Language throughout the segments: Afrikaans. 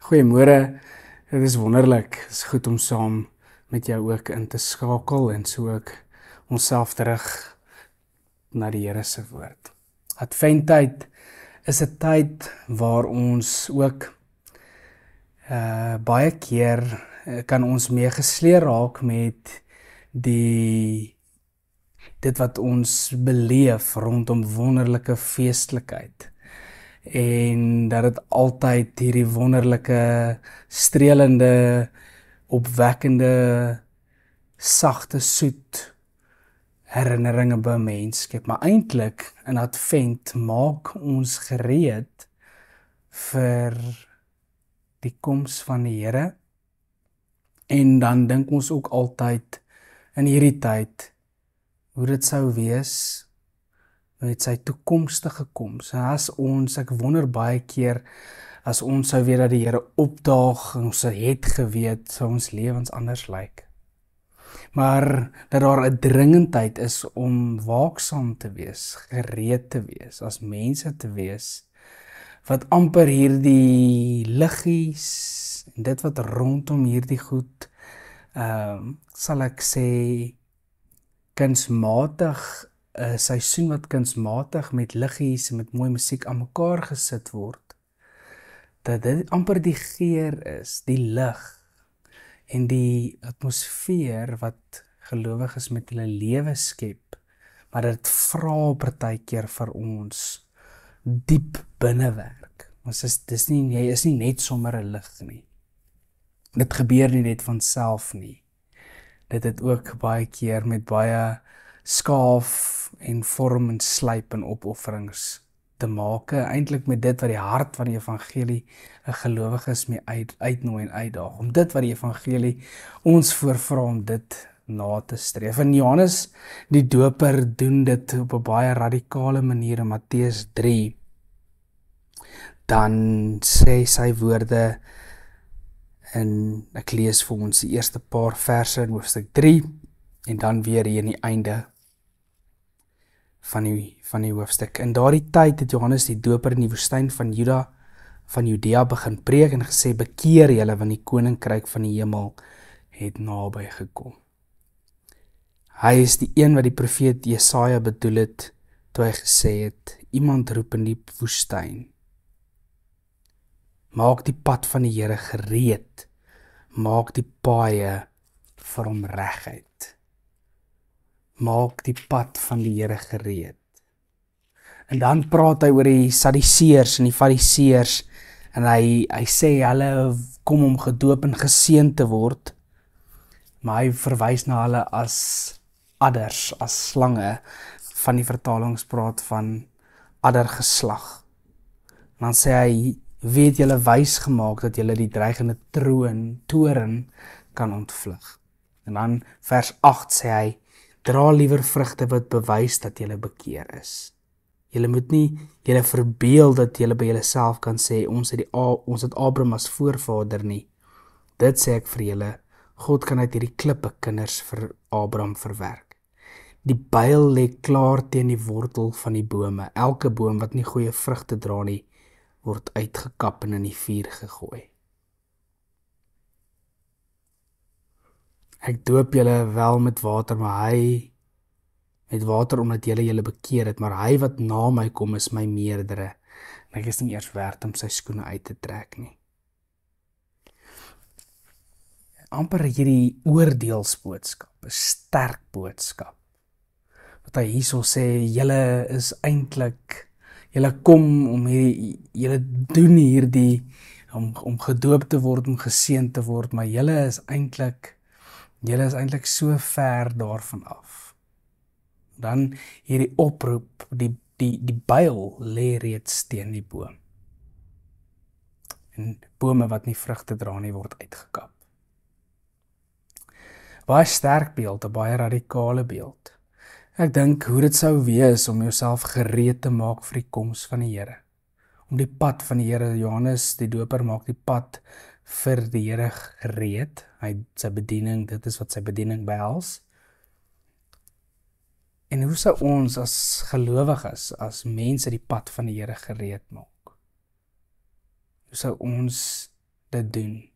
Goeiemôre. Dit is wonderlik. Het is goed om saam met jou ook in te skakel en so ook onsself terug na die Here se woord. Adventtyd is 'n tyd waar ons ook baie keer kan ons mee gesleer raak met dit wat ons beleef rondom wonderlike feestelikheid. En dat dit altyd hierdie wonderlike, strelende, opwekkende, sagte, soet herinneringe by 'n mens skep. Maar eintlik in Advent maak ons gereed vir die koms van die Here. En dan dink ons ook altyd in hierdie tyd hoe dit sou wees met sy toekomstige koms. En ek wonder baie keer, as ons sou weet dat die Here opdaag, en ons het geweet, sou ons lewens anders lyk. Maar dat daar 'n dringendheid is om waaksaam te wees, gereed te wees, as mense te wees, wat amper hierdie liggies, en dit wat rondom hierdie goed, sal ek sê, kunsmatig, 'n seisoen wat kunsmatig met liggies en met mooi musiek aan mekaar gesit word, dat dit amper die geur is, die lig en die atmosfeer wat gelowiges met hulle lewe skep, maar dit vra partykeer vir ons diep binnewerk. Jy is nie net sommer 'n lig nie. Dit gebeur nie net van self nie. Dit het ook baie keer met baie skaaf en vorm en slyp en opofferings te maak, eintlik met dit wat die hart van die evangelie 'n gelowiges mee uitnooi en uitdaag, om dit wat die evangelie ons voorvra om dit na te streef. En Johannes die Doper doen dit op 'n baie radikale manier in Matteus 3. Dan sê sy woorde, en ek lees vir ons die eerste paar verse in hoofstuk 3, en dan weer hier in die einde van die hoofstuk. In daardie tyd het Johannes die Doper in die woestyn van Judea begin preek en gesê, bekeer julle, want die koninkryk van die hemel het naby gekom. Hy is die een wat die profeet Jesaja bedoel het, toe hy gesê het, iemand roep in die woestyn, maak die pad van die Here gereed, maak die paaie vir hom reguit. Maak die pad van die Here gereed. En dan praat hy oor die Sadduseërs en die Fariseërs, en hy sê hulle kom om gedoop en geseën te word, maar hy verwys na hulle as adders, as slange. Van die vertalings praat van addergeslag. En dan sê hy, weet julle wys gemaak dat julle die dreigende toren kan ontvlug. En dan vers 8 sê hy, dra liewer vrugte wat bewys dat julle bekeer is. Julle moet nie julle verbeel dat julle by julleself kan sê, ons het Abraham as voorvader nie. Dit sê ek vir julle, God kan uit hierdie klippe kinders vir Abraham verwerk. Die byl lê klaar teen die wortel van die bome. Elke boom wat nie goeie vrugte dra nie, word uitgekap en in die vuur gegooi. Ek doop julle wel met water, maar hy met water omdat julle bekeer het, maar hy wat na my kom is my meerdere, en ek is nie eers werd om sy skoene uit te trek nie. Amper hierdie oordeelsboodskap, 'n sterk boodskap, wat hy hierso sê, julle is eintlik, julle kom om julle doen hierdie, om gedoop te word, om geseën te word, maar julle is eintlik so ver daarvan af. Dan hierdie oproep, die byl lê reeds teen die boom. En bome wat nie vrugte dra nie, word uitgekap. Baie sterk beeld, 'n baie radikale beeld. Ek dink hoe dit sou wees om jouself gereed te maak vir die koms van die Here. Om die pad van die Here, Johannes die Doper maak die pad vir die Here gereed. Sy bediening, dit is wat sy bediening behels. En hoe sou ons as gelowiges, as mense die pad van die Here gereed maak? Hoe sou ons dit doen.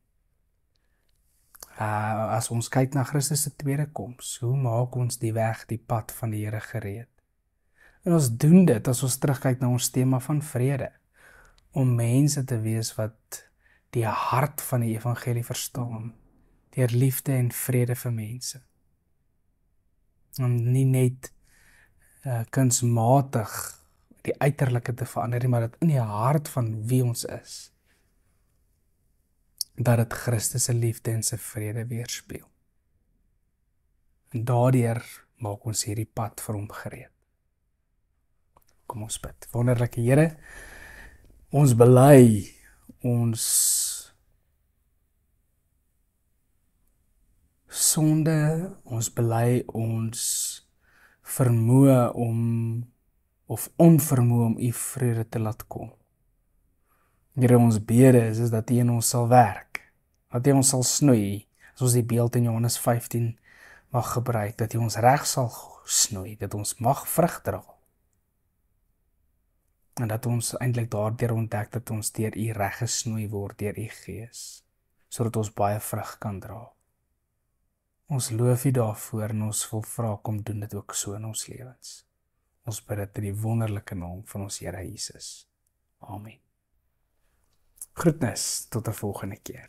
As ons kyk na Christus se tweede koms, hoe maak ons die weg, die pad van die Here gereed? En ons doen dit as ons terugkyk na ons tema van vrede, om mense te wees wat die hart van die evangelie verstaan, deur liefde en vrede vir mense. Om nie net kunsmatig die uiterlike te verander nie, maar dit in die hart van wie ons is, dat dit Christus se liefde en sy vrede weerspieël. En daardeur maak ons hierdie pad vir hom gereed. Kom ons bid. Wonderlike Here, ons bely ons sonde, ons bely ons vermoë of onvermoë om u vrede te laat kom. Here, ons bede is dat U in ons sal werk, dat U ons sal snoei, as ons die beeld in Johannes 15 mag gebruik, dat U ons reg sal snoei, dat ons mag vrug dra, en dat ons eintlik daardeur ontdek dat ons deur U reg gesnoei word deur U Gees, sodat ons baie vrug kan dra. Ons loof U daarvoor en ons wil vra, kom doen dit ook so in ons lewens. Ons bid dit in die wonderlike naam van ons Here Jesus. Amen. Groetnis tot 'n volgende keer.